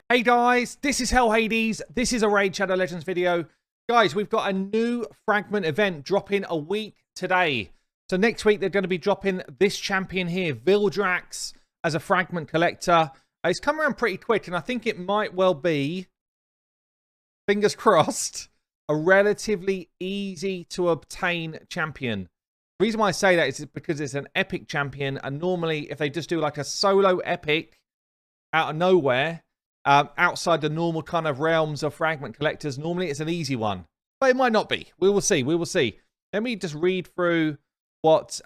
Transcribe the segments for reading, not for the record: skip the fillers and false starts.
Hey guys, this is Hell Hades. This is a Raid Shadow Legends video. Guys, we've got a new fragment event dropping a week today. So next week they're going to be dropping this champion here, VILDRAX, as a fragment collector. It's come around pretty quick, and I think it might well be, fingers crossed, a relatively easy to obtain champion. The reason why I say that is because it's an epic champion, and normally if they just do like a solo epic out of nowhere, outside the normal kind of realms of fragment collectors, normally it's an easy one. But it might not be. We will see. We will see. Let me just read through what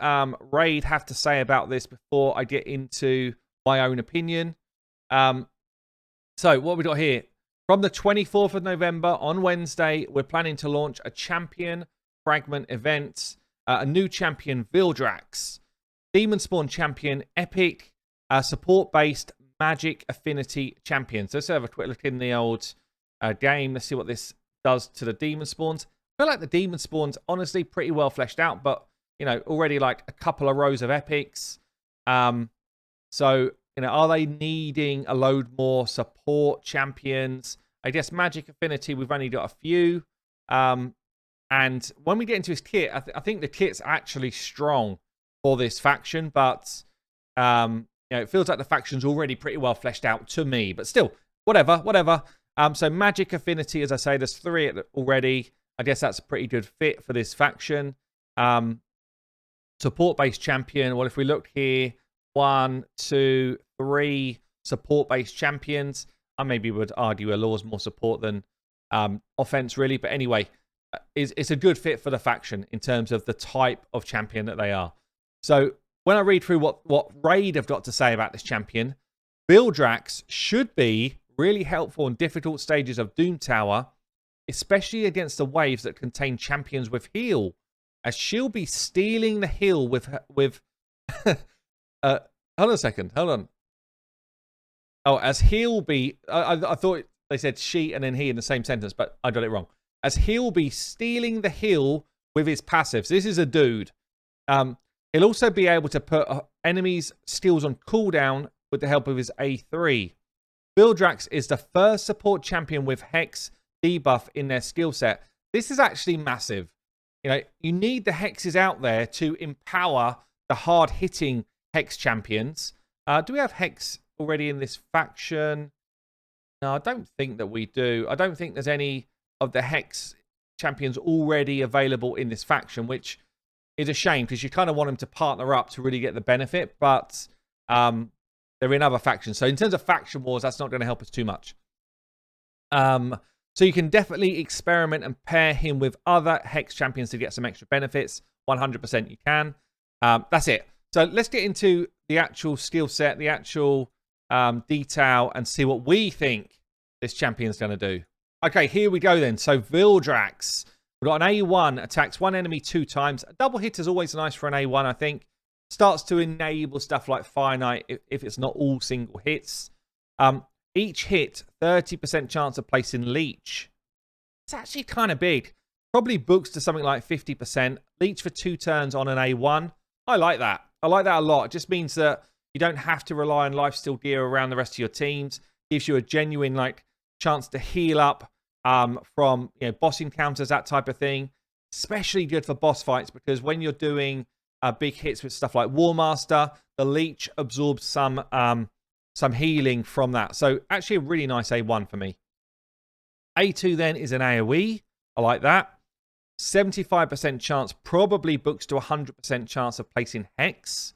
Raid have to say about this before I get into my own opinion. So what we got here. From the 24th of November on Wednesday, we're planning to launch a champion fragment event. A new champion, VILDRAX. Demonspawn champion, Epic. Support-based Magic Affinity champions. Let's have a quick look in the old game. Let's see what this does to the demon spawns. I feel like the demon spawns, honestly, pretty well fleshed out, but, you know, already like a couple of rows of epics. So, you know, are they needing a load more support champions? I guess Magic Affinity, we've only got a few. And when we get into his kit, I think the kit's actually strong for this faction, but you know, it feels like the faction's already pretty well fleshed out to me, but still, whatever. So Magic Affinity, as I say, there's 3 already. I guess that's a pretty good fit for this faction. Support-based champion. Well, if we look here, 1, 2, 3 support-based champions. I maybe would argue Allur's more support than offense, really. But anyway, it's a good fit for the faction in terms of the type of champion that they are. So when I read through what Raid have got to say about this champion, VILDRAX should be really helpful in difficult stages of Doom Tower, especially against the waves that contain champions with heal, as she'll be stealing the heal with hold on a second, hold on. Oh, as he'll be, I thought they said she and then he in the same sentence, but I got it wrong. As he'll be stealing the heal with his passives. This is a dude. He'll also be able to put enemies' skills on cooldown with the help of his A3. VILDRAX is the first support champion with Hex debuff in their skill set. This is actually massive. You know, you need the Hexes out there to empower the hard-hitting Hex champions. Do we have Hex already in this faction? No, I don't think that we do. I don't think there's any of the Hex champions already available in this faction, which is a shame because you kind of want them to partner up to really get the benefit, but they're in other factions. So in terms of faction wars, that's not going to help us too much. So you can definitely experiment and pair him with other Hex champions to get some extra benefits. 100% you can. That's it. So let's get into the actual skill set, the actual detail, and see what we think this champion's going to do. Okay, here we go then. So VILDRAX. We've got an A1, attacks 1 enemy 2 times. A double hit is always nice for an A1, I think. Starts to enable stuff like Fire Knight if it's not all single hits. Each hit, 30% chance of placing Leech. It's actually kind of big. Probably books to something like 50%. Leech for 2 turns on an A1. I like that. I like that a lot. It just means that you don't have to rely on lifesteal gear around the rest of your teams. Gives you a genuine like chance to heal up from, you know, boss encounters, that type of thing. Especially good for boss fights because when you're doing big hits with stuff like Warmaster, the Leech absorbs some healing from that. So actually a really nice A1 for me. A2 then is an AoE. I like that. 75% chance, probably books to 100% chance of placing Hex.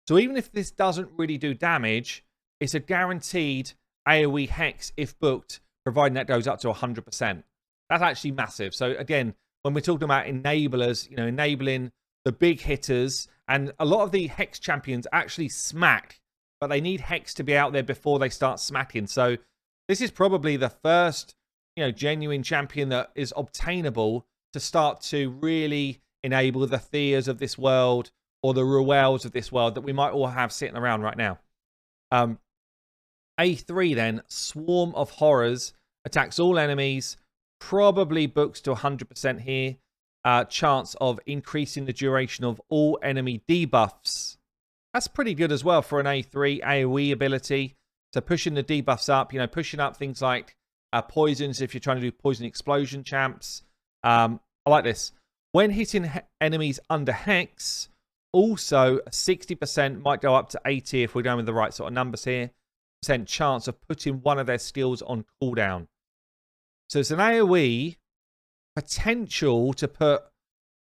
So even if this doesn't really do damage, it's a guaranteed AoE Hex if booked, providing that goes up to 100%. That's actually massive. So again, when we're talking about enablers, you know, enabling the big hitters, and a lot of the Hex champions actually smack, but they need Hex to be out there before they start smacking. So this is probably the first, you know, genuine champion that is obtainable to start to really enable the Theas of this world or the Ruels of this world that we might all have sitting around right now. A3 then, Swarm of Horrors, attacks all enemies, probably books to 100% here. Chance of increasing the duration of all enemy debuffs. That's pretty good as well for an A3 AoE ability. So pushing the debuffs up, pushing up things like poisons if you're trying to do poison explosion champs. I like this. When hitting enemies under Hex, also 60% might go up to 80 if we're going with the right sort of numbers here. % chance of putting one of their skills on cooldown. So it's an AoE potential to put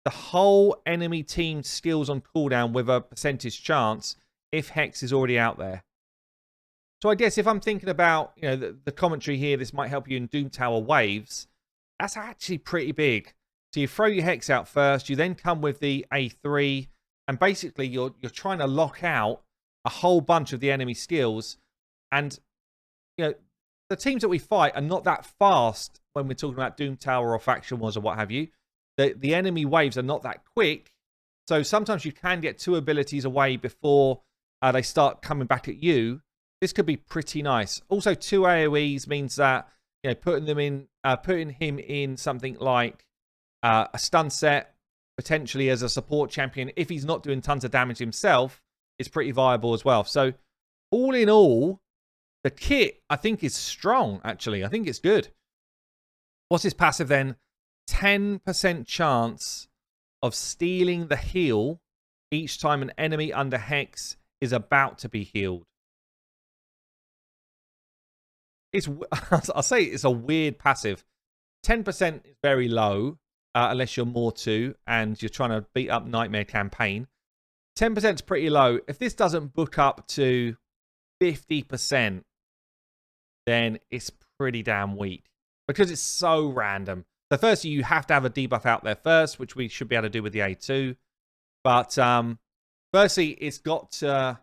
the whole enemy team's skills on cooldown with a percentage chance if Hex is already out there. So I guess if I'm thinking about, the commentary here, this might help you in Doom Tower waves. That's actually pretty big. So you throw your Hex out first, you then come with the A3, and basically you're trying to lock out a whole bunch of the enemy skills. And, the teams that we fight are not that fast when we're talking about Doom Tower or Faction Wars or what have you. The enemy waves are not that quick. So sometimes you can get 2 abilities away before they start coming back at you. This could be pretty nice. Also, 2 AoEs means that, putting him in something like a stun set, potentially as a support champion, if he's not doing tons of damage himself, is pretty viable as well. So all in all, the kit, I think, is strong, actually. I think it's good. What's his passive then? 10% chance of stealing the heal each time an enemy under Hex is about to be healed. I'll say it's a weird passive. 10% is very low, unless you're Mortu and you're trying to beat up Nightmare Campaign. 10% is pretty low. If this doesn't book up to 50%, then it's pretty damn weak because it's so random. So firstly, you have to have a debuff out there first, which we should be able to do with the A2. But firstly, it's got to,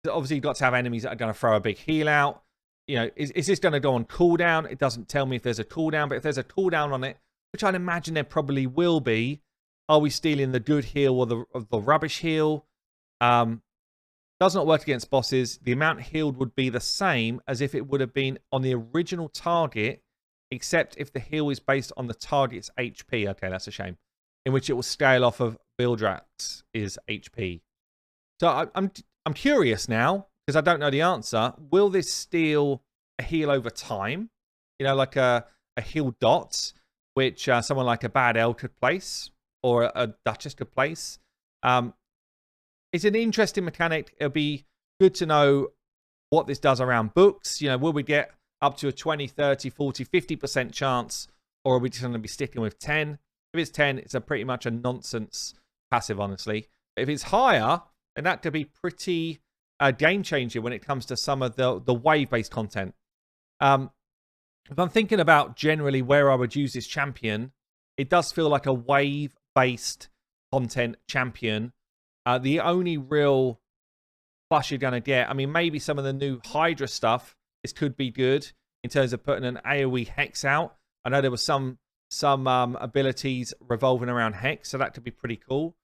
obviously you've got to have enemies that are going to throw a big heal out. Is this going to go on cooldown? It doesn't tell me if there's a cooldown, but if there's a cooldown on it, which I'd imagine there probably will be, are we stealing the good heal or the rubbish heal? Does not work against bosses. The amount healed would be the same as if it would have been on the original target, except if the heal is based on the target's HP. Okay, that's a shame. In which it will scale off of Vildrax's HP. So I'm curious now, because I don't know the answer. Will this steal a heal over time? Like a heal dot, which someone like a Bad L could place, or a Duchess could place. It's an interesting mechanic. It'll be good to know what this does around books. Will we get up to a 20, 30, 40, 50% chance, or are we just going to be sticking with 10? If it's 10, it's pretty much a nonsense passive, honestly. If it's higher, then that could be pretty game-changer when it comes to some of the wave-based content. If I'm thinking about generally where I would use this champion, it does feel like a wave-based content champion. The only real plus you're going to get, maybe some of the new Hydra stuff, this could be good in terms of putting an AoE Hex out. I know there was some abilities revolving around Hex, so that could be pretty cool.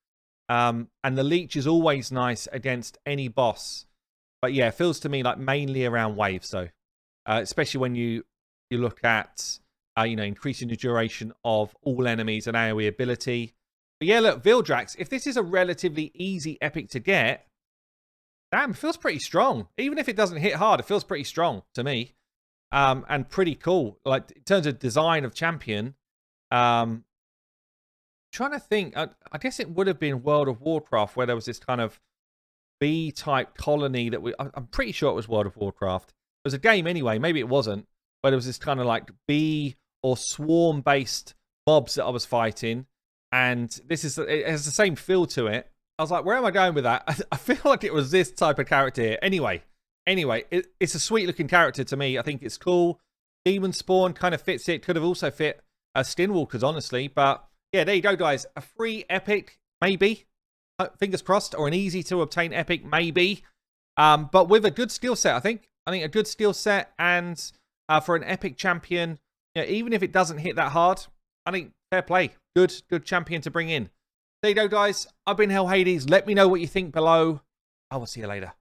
And the Leech is always nice against any boss. But yeah, it feels to me like mainly around waves, though. Especially when you look at, increasing the duration of all enemies and AoE ability. But yeah, look, Vildrax, if this is a relatively easy epic to get, damn, it feels pretty strong. Even if it doesn't hit hard, it feels pretty strong to me. And pretty cool. Like, in terms of design of champion, trying to think, I guess it would have been World of Warcraft where there was this kind of B-type colony that I'm pretty sure it was World of Warcraft. It was a game anyway, maybe it wasn't, but it was this kind of like bee or swarm-based mobs that I was fighting. And it has the same feel to it. I was like, where am I going with that? I feel like it was this type of character here. Anyway, it's a sweet-looking character to me. I think it's cool. Demonspawn kind of fits it. Could have also fit Skinwalkers, honestly. But yeah, there you go, guys. A free epic, maybe. Fingers crossed. Or an easy-to-obtain epic, maybe. But with a good skill set, I think. I think a good skill set. And for an epic champion, even if it doesn't hit that hard, I think fair play. Good champion to bring in. There you go, guys. I've been Hell Hades. Let me know what you think below. I will see you later.